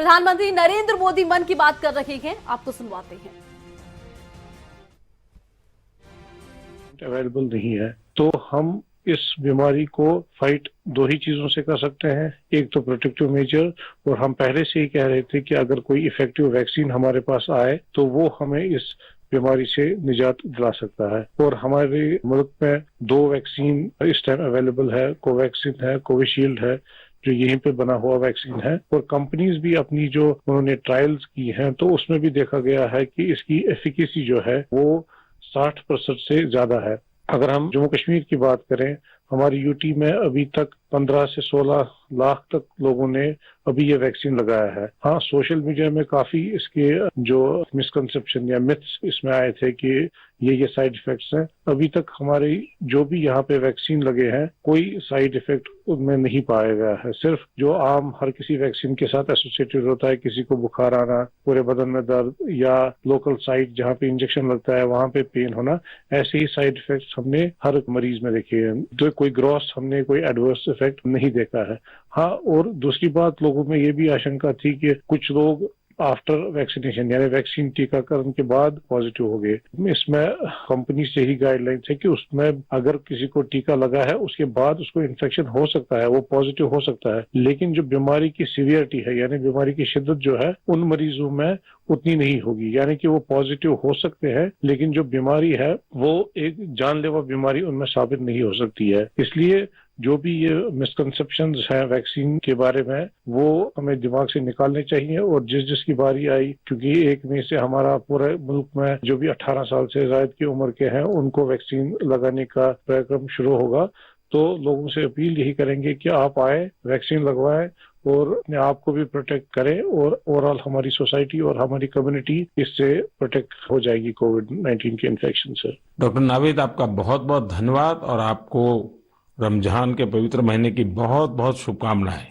प्रधानमंत्री नरेंद्र मोदी मन की बात कर रहे हैं, आपको सुनवाते हैं। अवेलेबल नहीं है तो हम इस बीमारी को फाइट दो ही चीजों से कर सकते हैं। एक तो प्रोटेक्टिव मेजर, और हम पहले से ही कह रहे थे कि अगर कोई इफेक्टिव वैक्सीन हमारे पास आए तो वो हमें इस बीमारी से निजात दिला सकता है। और हमारे मुल्क में 2 वैक्सीन इस टाइम अवेलेबल है, कोवैक्सीन है, कोविशील्ड है, जो यहीं पे बना हुआ वैक्सीन है। और कंपनीज भी अपनी जो उन्होंने ट्रायल्स की हैं तो उसमें भी देखा गया है कि इसकी एफिकेसी जो है वो 60% से ज्यादा है। अगर हम जम्मू कश्मीर की बात करें, हमारी यूटी में अभी तक 15 से 16 लाख तक लोगों ने अभी ये वैक्सीन लगाया है। हाँ, सोशल मीडिया में काफी इसके जो मिसकंसेप्शन या मिथ्स इसमें आए थे कि ये साइड इफेक्ट्स हैं। अभी तक हमारे जो भी यहाँ पे वैक्सीन लगे हैं कोई साइड इफेक्ट उनमें नहीं पाया गया है। सिर्फ जो आम हर किसी वैक्सीन के साथ एसोसिएटेड होता है, किसी को बुखार आना, पूरे बदन में दर्द, या लोकल साइट जहाँ पे इंजेक्शन लगता है वहाँ पे पेन होना, ऐसे ही साइड इफेक्ट्स हमने हर मरीज में देखे हैं। तो कोई ग्रॉस हमने कोई एडवर्स इफेक्ट नहीं देखा है। हाँ, और दूसरी बात, लोगों में ये भी आशंका थी कि कुछ लोग आफ्टर वैक्सीनेशन यानी वैक्सीन टीकाकरण के बाद पॉजिटिव हो गए। इसमें कंपनी से ही गाइडलाइंस है कि उसमें अगर किसी को टीका लगा है उसके बाद उसको इन्फेक्शन हो सकता है, वो पॉजिटिव हो सकता है, लेकिन जो बीमारी की सीवियरिटी है यानी बीमारी की शिद्दत जो है उन मरीजों में उतनी नहीं होगी। यानी कि वो पॉजिटिव हो सकते हैं लेकिन जो बीमारी है वो एक जानलेवा बीमारी उनमें साबित नहीं हो सकती है। इसलिए जो भी ये मिसकंसेप्शंस हैं वैक्सीन के बारे में वो हमें दिमाग से निकालने चाहिए। और जिसकी बारी आई, क्योंकि 1 मई से हमारा पूरे मुल्क में जो भी 18 साल से ज्यादा की उम्र के हैं उनको वैक्सीन लगाने का कार्यक्रम शुरू होगा, तो लोगों से अपील यही करेंगे कि आप आए, वैक्सीन लगवाएं और अपने आप को भी प्रोटेक्ट करें, और ओवरऑल हमारी सोसाइटी और हमारी कम्युनिटी इससे प्रोटेक्ट हो जाएगी कोविड-19 के इन्फेक्शन से। डॉक्टर नावीद, आपका बहुत बहुत धन्यवाद और आपको रमजान के पवित्र महीने की बहुत बहुत शुभकामनाएं।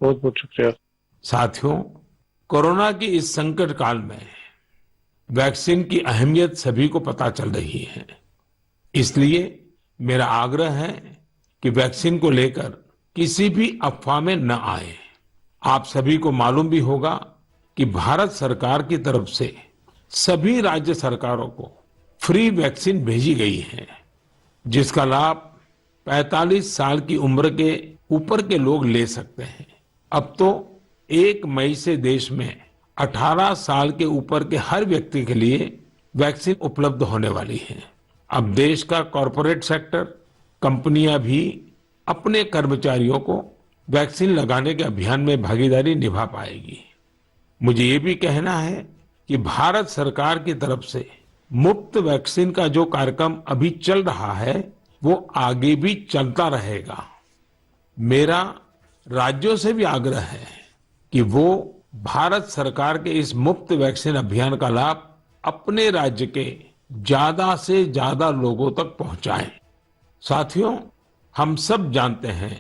बहुत बहुत शुक्रिया। साथियों, कोरोना की इस संकट काल में वैक्सीन की अहमियत सभी को पता चल रही है। इसलिए मेरा आग्रह है कि वैक्सीन को लेकर किसी भी अफवाह में न आए। आप सभी को मालूम भी होगा कि भारत सरकार की तरफ से सभी राज्य सरकारों को फ्री वैक्सीन भेजी गई है, जिसका लाभ 45 साल की उम्र के ऊपर के लोग ले सकते हैं। अब तो 1 मई से देश में 18 साल के ऊपर के हर व्यक्ति के लिए वैक्सीन उपलब्ध होने वाली है। अब देश का कॉरपोरेट सेक्टर, कंपनियां भी अपने कर्मचारियों को वैक्सीन लगाने के अभियान में भागीदारी निभा पाएगी। मुझे ये भी कहना है कि भारत सरकार की तरफ से मुफ्त वैक्सीन का जो कार्यक्रम अभी चल रहा है वो आगे भी चलता रहेगा। मेरा राज्यों से भी आग्रह है कि वो भारत सरकार के इस मुफ्त वैक्सीन अभियान का लाभ अपने राज्य के ज्यादा से ज्यादा लोगों तक पहुंचाएं। साथियों, हम सब जानते हैं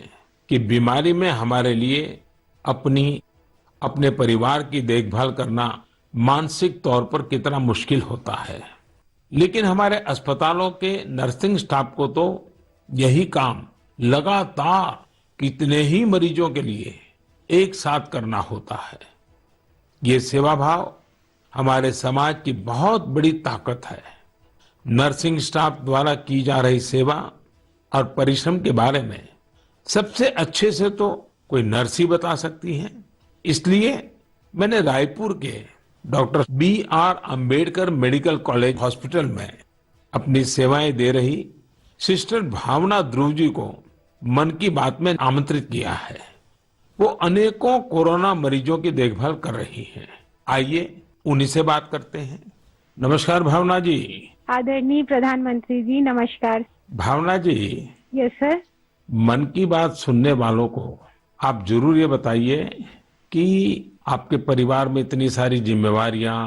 कि बीमारी में हमारे लिए अपने परिवार की देखभाल करना मानसिक तौर पर कितना मुश्किल होता है, लेकिन हमारे अस्पतालों के नर्सिंग स्टाफ को तो यही काम लगातार कितने ही मरीजों के लिए एक साथ करना होता है। ये सेवा भाव हमारे समाज की बहुत बड़ी ताकत है। नर्सिंग स्टाफ द्वारा की जा रही सेवा और परिश्रम के बारे में सबसे अच्छे से तो कोई नर्स ही बता सकती है। इसलिए मैंने रायपुर के doctor BR Ambedkar medical college hospital में अपनी सेवाएं दे रही सिस्टर भावना ध्रुव जी को मन की बात में आमंत्रित किया है। वो अनेकों कोरोना मरीजों की देखभाल कर रही हैं। आइए उन्हीं से बात करते हैं। नमस्कार भावना जी। आदरणीय प्रधानमंत्री जी, नमस्कार। भावना जी, यस सर। मन की बात सुनने वालों को आप जरूर ये बताइए कि आपके परिवार में इतनी सारी जिम्मेवारियां,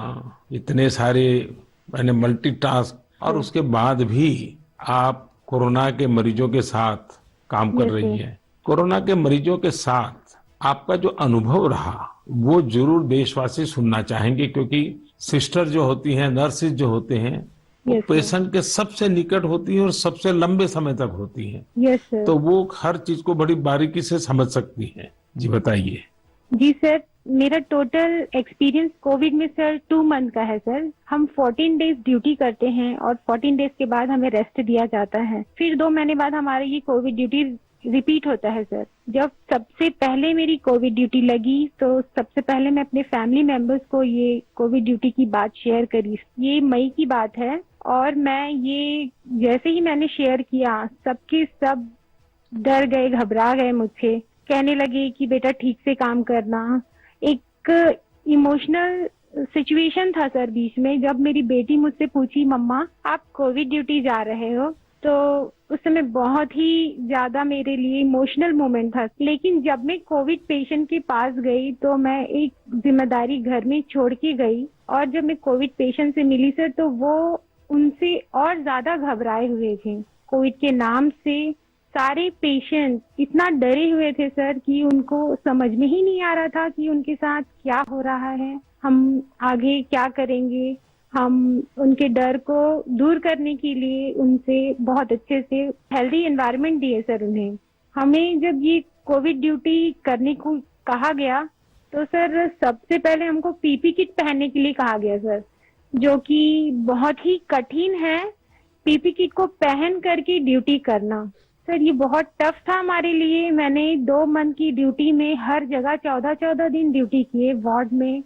इतने सारे मल्टीटास्क, और उसके बाद भी आप कोरोना के मरीजों के साथ काम कर रही है। कोरोना के मरीजों के साथ आपका जो अनुभव रहा वो जरूर देशवासी सुनना चाहेंगे, क्योंकि सिस्टर जो होती हैं, नर्सेज जो होते हैं, वो पेशेंट के सबसे निकट होती हैं और सबसे लंबे समय तक होती हैं। तो वो हर चीज को बड़ी बारीकी से समझ सकती हैं। जी बताइए। जी सर, मेरा टोटल एक्सपीरियंस कोविड में सर 2 मंथ का है सर। हम 14 डेज ड्यूटी करते हैं और 14 डेज के बाद हमें रेस्ट दिया जाता है। फिर 2 महीने बाद हमारी ये कोविड ड्यूटी रिपीट होता है सर। जब सबसे पहले मेरी कोविड ड्यूटी लगी तो सबसे पहले मैं अपने फैमिली मेंबर्स को ये कोविड ड्यूटी की बात शेयर करी। ये मई की बात है और मैं ये जैसे ही मैंने शेयर किया सबके सब डर गए, घबरा गए मुझसे, कहने लगे कि बेटा ठीक से काम करना। एक इमोशनल सिचुएशन था सर बीच में, जब मेरी बेटी मुझसे पूछी मम्मा आप कोविड ड्यूटी जा रहे हो, तो उस समय बहुत ही ज्यादा मेरे लिए इमोशनल मोमेंट था। लेकिन जब मैं कोविड पेशेंट के पास गई तो मैं एक जिम्मेदारी घर में छोड़ के गई और जब मैं कोविड पेशेंट से मिली सर तो वो उनसे और ज्यादा घबराए हुए थे। कोविड के नाम से सारे पेशेंट इतना डरे हुए थे सर कि उनको समझ में ही नहीं आ रहा था कि उनके साथ क्या हो रहा है, हम आगे क्या करेंगे। हम उनके डर को दूर करने के लिए उनसे बहुत अच्छे से हेल्दी एनवायरनमेंट दिए सर उन्हें। हमें जब ये कोविड ड्यूटी करने को कहा गया तो सर सबसे पहले हमको पीपी किट पहनने के लिए कहा गया सर, जो कि बहुत ही कठिन है पीपी किट को पहन करके ड्यूटी करना। सर ये बहुत टफ था हमारे लिए। मैंने 2 मंथ की ड्यूटी में हर जगह 14-14 दिन ड्यूटी किए, वार्ड में,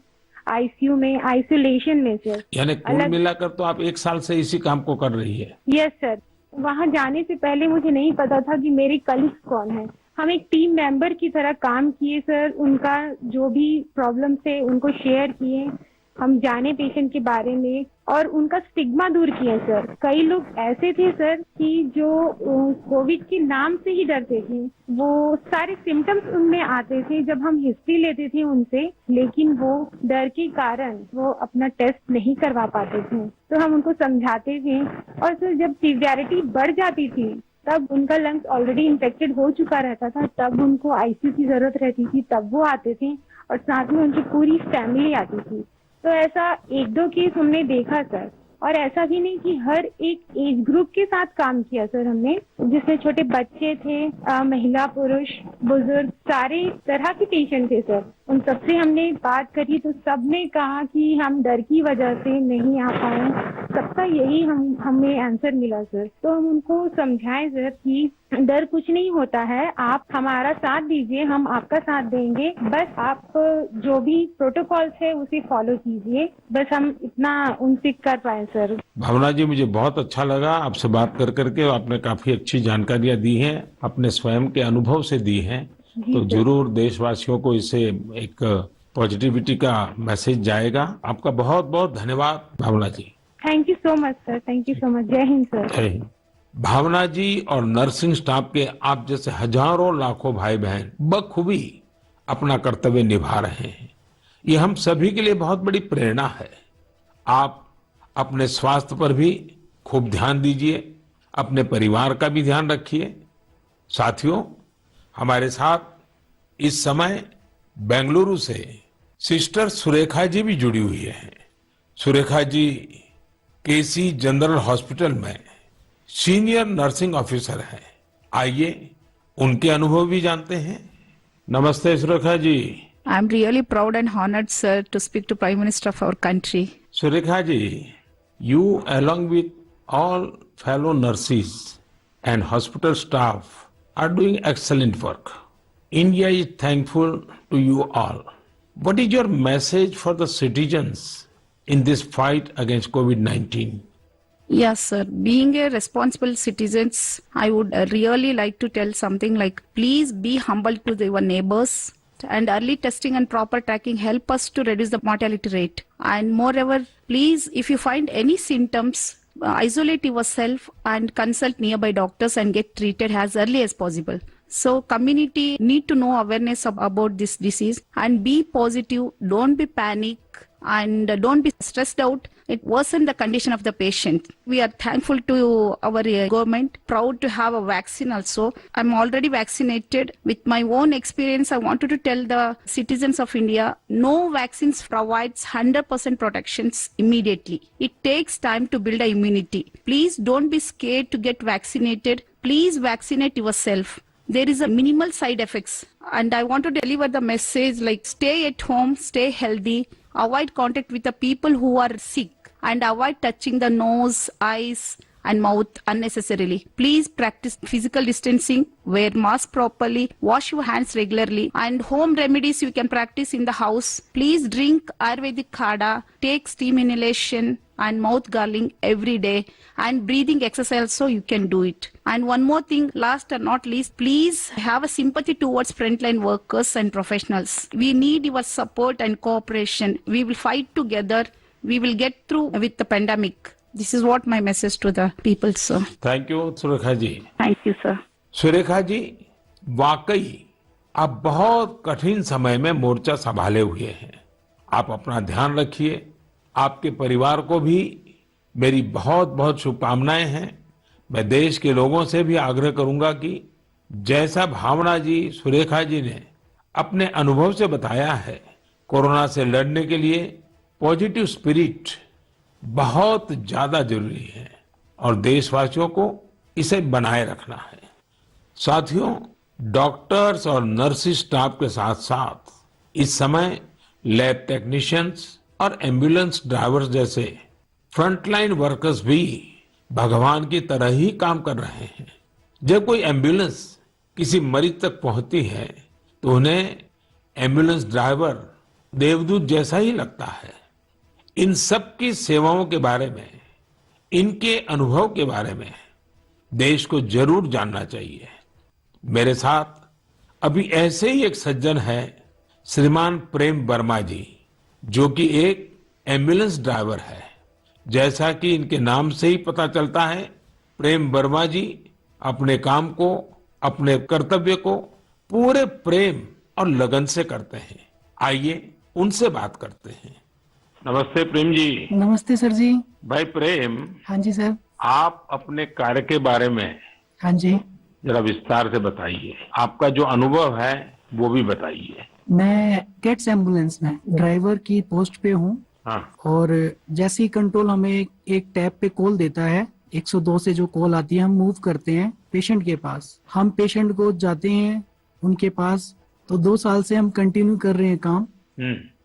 आईसीयू में, आइसोलेशन में सर। यानी कुल मिलाकर तो आप 1 साल से इसी काम को कर रही है। Yes sir. वहाँ जाने से पहले मुझे नहीं पता था कि मेरे कलीग्स कौन है। हम एक टीम मेंबर की तरह काम किए सर, उनका जो भी प्रॉब्लम थे उनको शेयर किए, हम जाने पेशेंट के बारे में और उनका स्टिग्मा दूर किया सर। कई लोग ऐसे थे सर कि जो कोविड के नाम से ही डरते थे, वो सारे सिम्टम्स उनमें आते थे जब हम हिस्ट्री लेते थे उनसे, लेकिन वो डर के कारण वो अपना टेस्ट नहीं करवा पाते थे। तो हम उनको समझाते थे और सर जब सीवियरिटी बढ़ जाती थी तब उनका लंग्स ऑलरेडी इन्फेक्टेड हो चुका रहता था, तब उनको आईसीयू की जरूरत रहती थी, तब वो आते थे और साथ में उनकी पूरी फैमिली आती थी। तो ऐसा 1-2 केस हमने देखा सर, और ऐसा भी नहीं कि हर एक एज ग्रुप के साथ काम किया सर हमने, जिसमें छोटे बच्चे थे, महिला, पुरुष, बुजुर्ग, सारे तरह के पेशेंट थे सर। उन सबसे हमने बात करी तो सबने कहा कि हम डर की वजह से नहीं आ पाए। सबका यही हमें आंसर मिला सर। तो हम उनको समझाएं सर कि डर कुछ नहीं होता है, आप हमारा साथ दीजिए, हम आपका साथ देंगे, बस आप जो भी प्रोटोकॉल्स है उसे फॉलो कीजिए, बस हम इतना उनसे कर पाए सर। भावना जी, मुझे बहुत अच्छा लगा आपसे बात कर करके। आपने काफी अच्छी जानकारियां दी हैं, अपने स्वयं के अनुभव से दी हैं, तो जरूर देशवासियों को इससे एक पॉजिटिविटी का मैसेज जाएगा। आपका बहुत बहुत धन्यवाद Bhavna ji. Thank you so much sir, thank you so much. जय हिंद सर। जय हिंद। भावना जी और नर्सिंग स्टाफ के आप जैसे हजारों लाखों भाई बहन बखूबी अपना कर्तव्य निभा रहे हैं, ये हम सभी के लिए बहुत बड़ी प्रेरणा है। आप अपने स्वास्थ्य पर भी खूब ध्यान दीजिए, अपने परिवार का भी ध्यान रखिए। साथियों, हमारे साथ इस समय बेंगलुरु से सिस्टर सुरेखा जी भी जुड़ी हुई है। सुरेखा जी केसी जनरल हॉस्पिटल में सीनियर नर्सिंग ऑफिसर है। आइए उनके अनुभव भी जानते हैं। नमस्ते Surekha ji. I am really proud and honored, sir, to speak to Prime Minister of our country. Surekha ji, you along with all fellow nurses and hospital staff are doing excellent work. India is thankful to you all. What is your message for the citizens in this fight against COVID-19? Yes, sir. Being a responsible citizens, I would really like to tell something like, please be humble to your neighbors, and early testing and proper tracking help us to reduce the mortality rate. And moreover, please, if you find any symptoms, isolate yourself and consult nearby doctors and get treated as early as possible. So community need to know awareness about this disease and be positive, don't be panic and don't be stressed out. It worsen the condition of the patient. We are thankful to our government, proud to have a vaccine also. I'm already vaccinated. With my own experience, I wanted to tell the citizens of India, no vaccines provides 100% protections immediately. It takes time to build a immunity. Please don't be scared to get vaccinated. Please vaccinate yourself. there is a minimal side effects. And I want to deliver the message like stay at home, stay healthy, avoid contact with the people who are sick, and avoid touching the nose, eyes, and mouth unnecessarily. Please practice physical distancing, wear mask properly, wash your hands regularly, and home remedies you can practice in the house. Please drink Ayurvedic Kada, take steam inhalation and mouth gargling every day, and breathing exercise so you can do it. And one more thing, last and not least, please have a sympathy towards frontline workers and professionals. We need your support and cooperation. We will fight together. We will get through with the pandemic. This is what my message to the people, sir. Thank you Surekha ji. Thank you, sir. Surekha ji, वाकई आप बहुत कठिन समय में मोर्चा संभाले हुए हैं। आप अपना ध्यान रखिए। आपके परिवार को भी मेरी बहुत बहुत शुभकामनाएं हैं। मैं देश के लोगों से भी आग्रह करूंगा कि जैसा भावना जी, सुरेखा जी ने अपने अनुभव से बताया है, कोरोना से लड़ने के लिए पॉजिटिव स्पिरिट बहुत ज्यादा जरूरी है और देशवासियों को इसे बनाए रखना है। साथियों, डॉक्टर्स और नर्सिस स्टाफ के साथ साथ इस समय लैब टेक्नीशियंस और एम्बुलेंस ड्राइवर्स जैसे फ्रंटलाइन वर्कर्स भी भगवान की तरह ही काम कर रहे हैं। जब कोई एम्बुलेंस किसी मरीज तक पहुंचती है तो उन्हें एम्बुलेंस ड्राइवर देवदूत जैसा ही लगता है। इन सब की सेवाओं के बारे में, इनके अनुभव के बारे में देश को जरूर जानना चाहिए। मेरे साथ अभी ऐसे ही एक सज्जन है, श्रीमान प्रेम वर्मा जी, जो कि एक एम्बुलेंस ड्राइवर है। जैसा कि इनके नाम से ही पता चलता है, प्रेम वर्मा जी अपने काम को, अपने कर्तव्य को पूरे प्रेम और लगन से करते हैं। आइए उनसे बात करते हैं। नमस्ते प्रेम जी। नमस्ते सर जी। भाई प्रेम, हाँ जी सर। आप अपने कार्य के बारे में हाँ जी। जरा विस्तार से बताइए। आपका जो अनुभव है वो भी बताइए। मैं कैट्स एम्बुलेंस में ड्राइवर की पोस्ट पे हूँ। हाँ। और जैसे ही कंट्रोल हमें एक टैब पे कॉल देता है, 102 से जो कॉल आती है, हम मूव करते हैं पेशेंट के पास। हम पेशेंट को जाते हैं उनके पास। तो 2 साल से हम कंटिन्यू कर रहे हैं काम।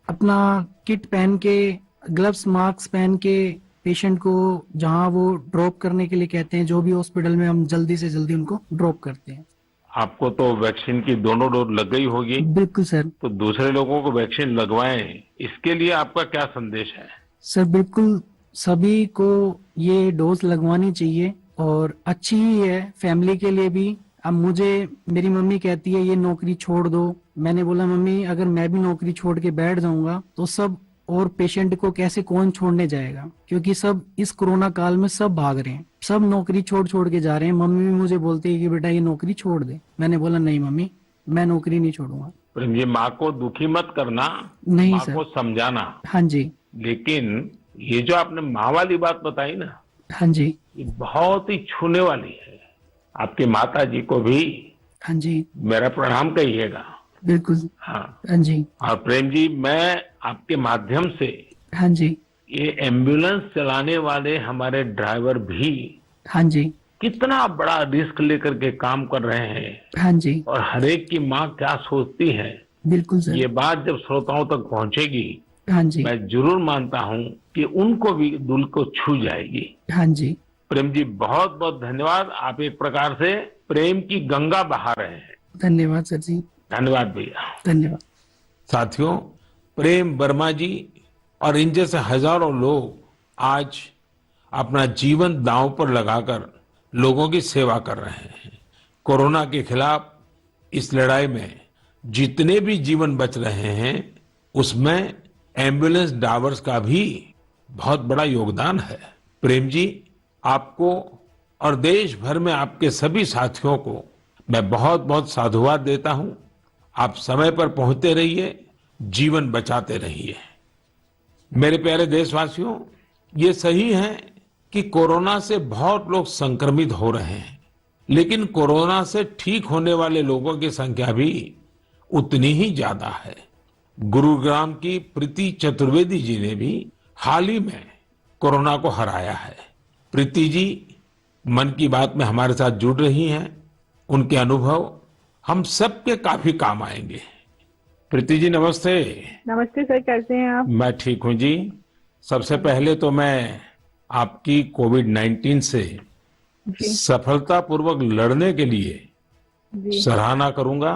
अपना किट पहन के, ग्लव्स, मास्क पहन के पेशेंट को जहाँ वो ड्रॉप करने के लिए कहते हैं, जो भी हॉस्पिटल में, हम जल्दी से जल्दी उनको ड्रॉप करते हैं। आपको तो वैक्सीन की दोनों डोज लग गई होगी। बिल्कुल सर। तो दूसरे लोगों को वैक्सीन लगवाएं, इसके लिए आपका क्या संदेश है? सर बिल्कुल सभी को ये डोज लगवानी चाहिए और अच्छी ही है फैमिली के लिए भी। अब मुझे मेरी मम्मी कहती है ये नौकरी छोड़ दो। मैंने बोला मम्मी अगर मैं भी नौकरी छोड़ के बैठ जाऊंगा तो सब और पेशेंट को कैसे कौन छोड़ने जाएगा, क्योंकि सब इस कोरोना काल में सब भाग रहे हैं, सब नौकरी छोड़ के जा रहे हैं। मम्मी भी मुझे बोलती है कि बेटा ये नौकरी छोड़ दे। मैंने बोला नहीं मम्मी, मैं नौकरी नहीं छोड़ूंगा। प्रेम जी, माँ को दुखी मत करना, नहीं माँ सर। को समझाना। हाँ जी। लेकिन ये जो आपने माँ वाली बात बताई ना, हाँ जी। ये बहुत ही छूने वाली है। आपकी माता जी को भी हाँ जी मेरा प्रणाम कहिएगा। बिल्कुल। हाँ। हाँ जी। और प्रेम जी, मैं आपके माध्यम से हाँ जी। ये एम्बुलेंस चलाने वाले हमारे ड्राइवर भी हाँ जी। कितना बड़ा रिस्क लेकर के काम कर रहे हैं, हाँ जी। और हर एक की माँ क्या सोचती है, बिल्कुल सर। ये बात जब श्रोताओं तक पहुंचेगी, हाँ जी। मैं जरूर मानता हूँ कि उनको भी दिल को छू जाएगी। हाँ जी। प्रेम जी, बहुत बहुत धन्यवाद। आप एक प्रकार से प्रेम की गंगा बहा रहे हैं। धन्यवाद सर जी। धन्यवाद भैया। धन्यवाद। साथियों, प्रेम वर्मा जी और इन जैसे हजारों लोग आज अपना जीवन दांव पर लगाकर लोगों की सेवा कर रहे हैं। कोरोना के खिलाफ इस लड़ाई में जितने भी जीवन बच रहे हैं, उसमें एम्बुलेंस ड्राइवर्स का भी बहुत बड़ा योगदान है। प्रेम जी, आपको और देश भर में आपके सभी साथियों को मैं बहुत बहुत साधुवाद देता हूं। आप समय पर पहुंचते रहिए, जीवन बचाते रहिए। मेरे प्यारे देशवासियों, ये सही है कि कोरोना से बहुत लोग संक्रमित हो रहे हैं, लेकिन कोरोना से ठीक होने वाले लोगों की संख्या भी उतनी ही ज्यादा है। गुरुग्राम की प्रीति चतुर्वेदी जी ने भी हाल ही में कोरोना को हराया है। प्रीति जी मन की बात में हमारे साथ जुड़ रही हैं। उनके अनुभव हम सबके काफी काम आएंगे। प्रीति जी नमस्ते। नमस्ते सर, कैसे हैं आप? मैं ठीक हूं जी। सबसे पहले तो मैं आपकी कोविड-19 से जी सफलतापूर्वक लड़ने के लिए जी, सराहना करूंगा।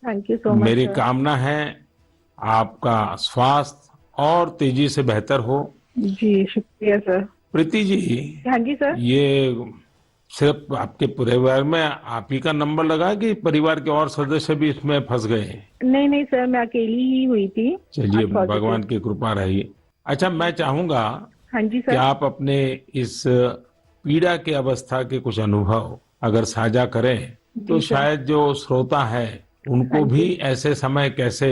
थैंक यू सो मच मेरी सर। कामना है आपका स्वास्थ्य और तेजी से बेहतर हो। जी शुक्रिया सर। प्रीति जी, हाँ जी सर। ये सिर्फ आपके परिवार में आप ही का नंबर लगा कि परिवार के और सदस्य भी इसमें फंस गए? नहीं नहीं सर, मैं अकेली ही हुई थी। चलिए, आप positive। भगवान की कृपा रही। अच्छा, मैं चाहूंगा हाँ जी कि सर। आप अपने इस पीड़ा के अवस्था के कुछ अनुभव अगर साझा करें तो जी सर। शायद जो श्रोता है उनको हाँ भी जी। ऐसे समय कैसे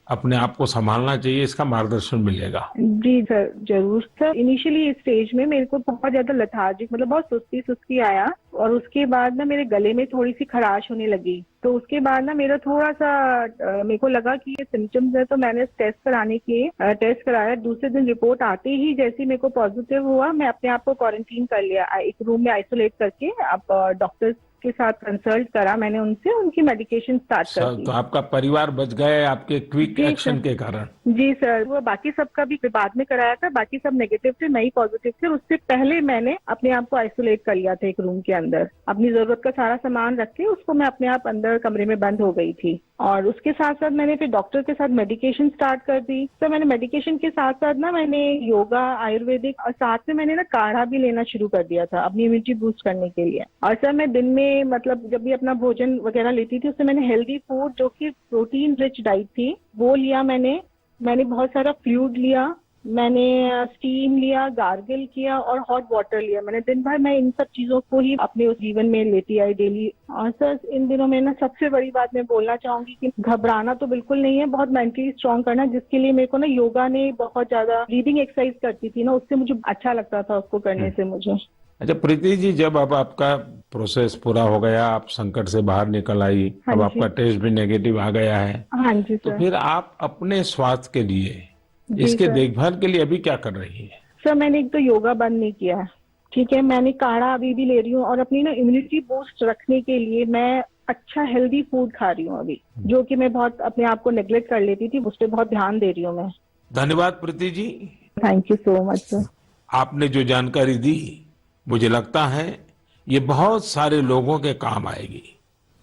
अपने आप को संभालना चाहिए इसका मार्गदर्शन मिलेगा। जी सर, जरूर सर। इनिशियली इस स्टेज में मेरे को बहुत ज्यादा लथार्जिक, मतलब बहुत सुस्ती सुस्ती आया, और उसके बाद ना मेरे गले में थोड़ी सी खराश होने लगी। तो उसके बाद ना मेरा थोड़ा सा मेरे को लगा कि ये सिम्टम्स है, तो मैंने टेस्ट कराया। दूसरे दिन रिपोर्ट आते ही जैसे मेरे को पॉजिटिव हुआ, मैं अपने आप को क्वारंटीन कर लिया, एक रूम में आइसोलेट करके। अब डॉक्टर्स के साथ कंसल्ट करा मैंने उनसे, उनकी मेडिकेशन स्टार्ट कर दी। तो आपका परिवार बच गए आपके क्विक जी एक्शन सर। के कारण। जी सर, वो बाकी सबका भी बाद में कराया था, बाकी सब नेगेटिव थे, मैं ही पॉजिटिव थे। उससे पहले मैंने अपने आप को आइसोलेट कर लिया था एक रूम के अंदर। अपनी जरूरत का सारा सामान रख के उसको मैं अपने आप अंदर कमरे में बंद हो गई थी। और उसके साथ साथ मैंने फिर डॉक्टर के साथ मेडिकेशन स्टार्ट कर दी। तो मैंने मेडिकेशन के साथ साथ ना मैंने योगा, आयुर्वेदिक, और साथ में मैंने ना काढ़ा भी लेना शुरू कर दिया था अपनी इम्यूनिटी बूस्ट करने के लिए। और सर मैं दिन में, मतलब जब भी अपना भोजन वगैरह लेती थी, उससे मैंने हेल्दी फूड जो कि प्रोटीन रिच डाइट थी वो लिया। मैंने बहुत सारा फ्लूइड लिया, मैंने स्टीम लिया, गार्गल किया और हॉट वाटर लिया। मैंने दिन भर मैं इन सब चीजों को ही अपने उस जीवन में लेती आई डेली। और सर इन दिनों में ना सबसे बड़ी बात मैं बोलना चाहूंगी कि घबराना तो बिल्कुल नहीं है, बहुत मेंटली स्ट्रांग करना, जिसके लिए मेरे को ना योगा ने बहुत ज्यादा, ब्रीदिंग एक्सरसाइज करती थी ना, उससे मुझे अच्छा लगता था उसको करने से मुझे। अच्छा प्रीति जी, जब अब आपका प्रोसेस पूरा हो गया, आप संकट से बाहर निकल आई, हाँ अब जी। आपका टेस्ट भी नेगेटिव आ गया है, हाँ जी तो सर। फिर आप अपने स्वास्थ्य के लिए, जी इसके सर। देखभाल के लिए अभी क्या कर रही है? सर मैंने एक तो योगा बंद नहीं किया है, ठीक है। मैंने काढ़ा अभी भी ले रही हूँ, और अपनी ना इम्यूनिटी बूस्ट रखने के लिए मैं अच्छा हेल्दी फूड खा रही हूँ अभी, जो कि मैं बहुत अपने आप को नेग्लेक्ट कर लेती थी, उस पर बहुत ध्यान दे रही हूँ मैं। धन्यवाद Preeti ji. Thank you so much sir. आपने जो जानकारी दी, मुझे लगता है ये बहुत सारे लोगों के काम आएगी।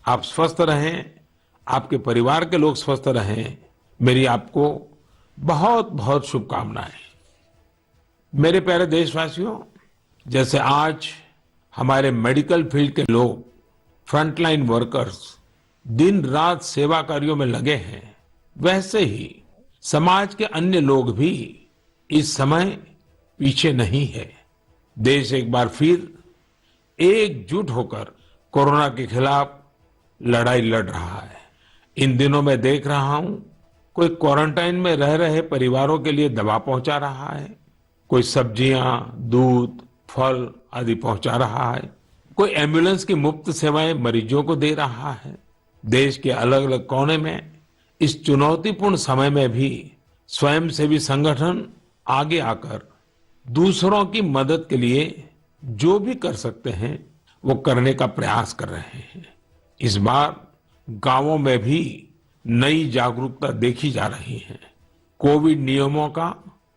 आप स्वस्थ रहें, आपके परिवार के लोग स्वस्थ रहें, मेरी आपको बहुत बहुत शुभकामनाएं। मेरे प्यारे देशवासियों, जैसे आज हमारे मेडिकल फील्ड के लोग, फ्रंटलाइन वर्कर्स दिन रात सेवा कार्यों में लगे हैं, वैसे ही समाज के अन्य लोग भी इस समय पीछे नहीं है। देश एक बार फिर एकजुट होकर कोरोना के खिलाफ लड़ाई लड़ रहा है। इन दिनों मैं देख रहा हूं, कोई क्वारंटाइन में रह रहे परिवारों के लिए दवा पहुंचा रहा है, कोई सब्जियां, दूध, फल आदि पहुंचा रहा है, कोई एम्बुलेंस की मुफ्त सेवाएं मरीजों को दे रहा है। देश के अलग अलग कोने में इस चुनौतीपूर्ण समय में भी स्वयंसेवी संगठन आगे आकर दूसरों की मदद के लिए जो भी कर सकते हैं वो करने का प्रयास कर रहे हैं। इस बार गांवों में भी नई जागरूकता देखी जा रही है। कोविड नियमों का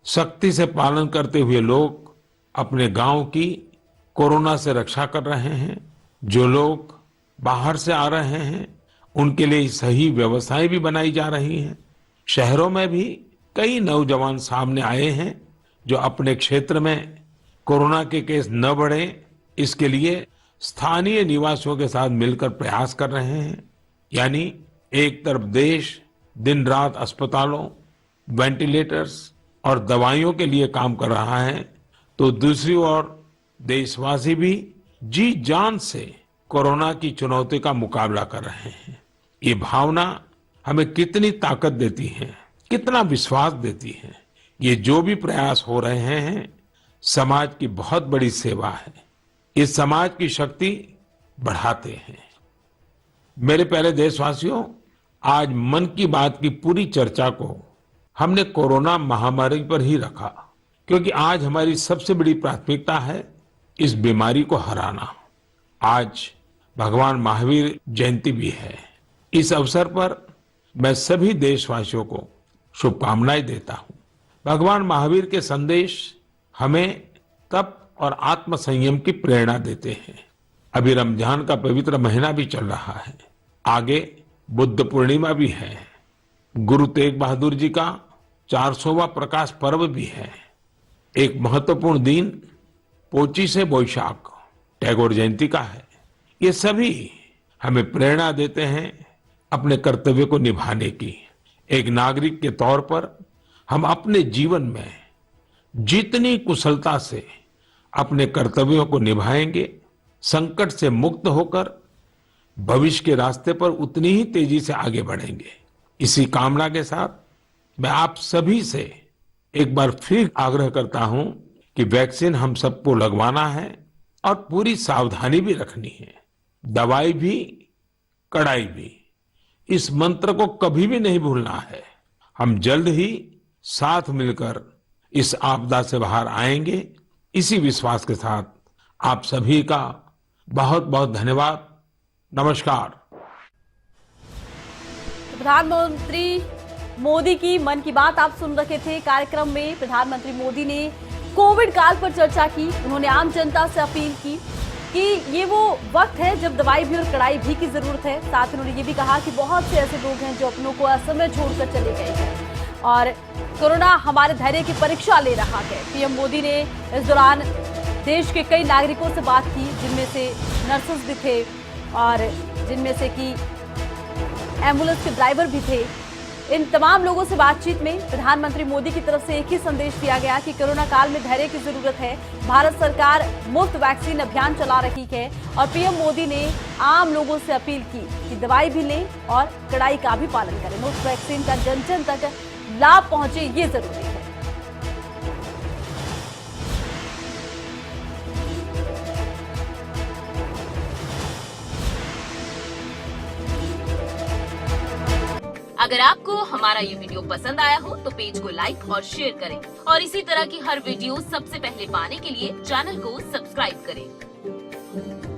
सख्ती से पालन करते हुए लोग अपने गांव की कोरोना से रक्षा कर रहे हैं। जो लोग बाहर से आ रहे हैं उनके लिए सही व्यवस्थाएं भी बनाई जा रही हैं। शहरों में भी कई नौजवान सामने आए हैं जो अपने क्षेत्र में कोरोना के केस न बढ़े, इसके लिए स्थानीय निवासियों के साथ मिलकर प्रयास कर रहे हैं। यानी एक तरफ देश दिन रात अस्पतालों, वेंटिलेटर्स और दवाइयों के लिए काम कर रहा है, तो दूसरी ओर देशवासी भी जी जान से कोरोना की चुनौती का मुकाबला कर रहे हैं। ये भावना हमें कितनी ताकत देती है, कितना विश्वास देती है। ये जो भी प्रयास हो रहे हैं समाज की बहुत बड़ी सेवा है, ये समाज की शक्ति बढ़ाते हैं। मेरे प्यारे देशवासियों, आज मन की बात की पूरी चर्चा को हमने कोरोना महामारी पर ही रखा, क्योंकि आज हमारी सबसे बड़ी प्राथमिकता है इस बीमारी को हराना। आज भगवान महावीर जयंती भी है। इस अवसर पर मैं सभी देशवासियों को शुभकामनाएं देता हूं। भगवान महावीर के संदेश हमें तप और आत्म संयम की प्रेरणा देते हैं। अभी रमजान का पवित्र महीना भी चल रहा है, आगे बुद्ध पूर्णिमा भी है, गुरु तेग बहादुर जी का 400वां प्रकाश पर्व भी है। एक महत्वपूर्ण दिन पोचिशे बोईशाख टैगोर जयंती का है। ये सभी हमें प्रेरणा देते हैं अपने कर्तव्य को निभाने की। एक नागरिक के तौर पर हम अपने जीवन में जितनी कुशलता से अपने कर्तव्यों को निभाएंगे, संकट से मुक्त होकर भविष्य के रास्ते पर उतनी ही तेजी से आगे बढ़ेंगे। इसी कामना के साथ मैं आप सभी से एक बार फिर आग्रह करता हूं कि वैक्सीन हम सबको लगवाना है और पूरी सावधानी भी रखनी है। दवाई भी, कड़ाई भी, इस मंत्र को कभी भी नहीं भूलना है। हम जल्द ही साथ मिलकर इस आपदा से बाहर आएंगे। इसी विश्वास के साथ आप सभी का बहुत बहुत धन्यवाद। नमस्कार। प्रधानमंत्री मोदी की मन की बात आप सुन रहे थे। कार्यक्रम में प्रधानमंत्री मोदी ने कोविड काल पर चर्चा की। उन्होंने आम जनता से अपील की कि ये वो वक्त है जब दवाई भी और कड़ाई भी की जरूरत है। साथ ही उन्होंने ये भी कहा कि बहुत से ऐसे लोग हैं जो अपनों को असमय छोड़कर चले गए हैं और कोरोना हमारे धैर्य की परीक्षा ले रहा है। पीएम मोदी ने इस दौरान देश के कई नागरिकों से बात की, जिनमें से नर्सेस भी थे और जिनमें से कि एम्बुलेंस के ड्राइवर भी थे। इन तमाम लोगों से बातचीत में प्रधानमंत्री मोदी की तरफ से एक ही संदेश दिया गया कि कोरोना काल में धैर्य की जरूरत है। भारत सरकार मुफ्त वैक्सीन अभियान चला रही है और पीएम मोदी ने आम लोगों से अपील की कि दवाई भी लें और कड़ाई का भी पालन करें। मुफ्त वैक्सीन का जन जन तक लाभ पहुंचे, ये जरूरी है। अगर आपको हमारा ये वीडियो पसंद आया हो तो पेज को लाइक और शेयर करें और इसी तरह की हर वीडियो सबसे पहले पाने के लिए चैनल को सब्सक्राइब करें।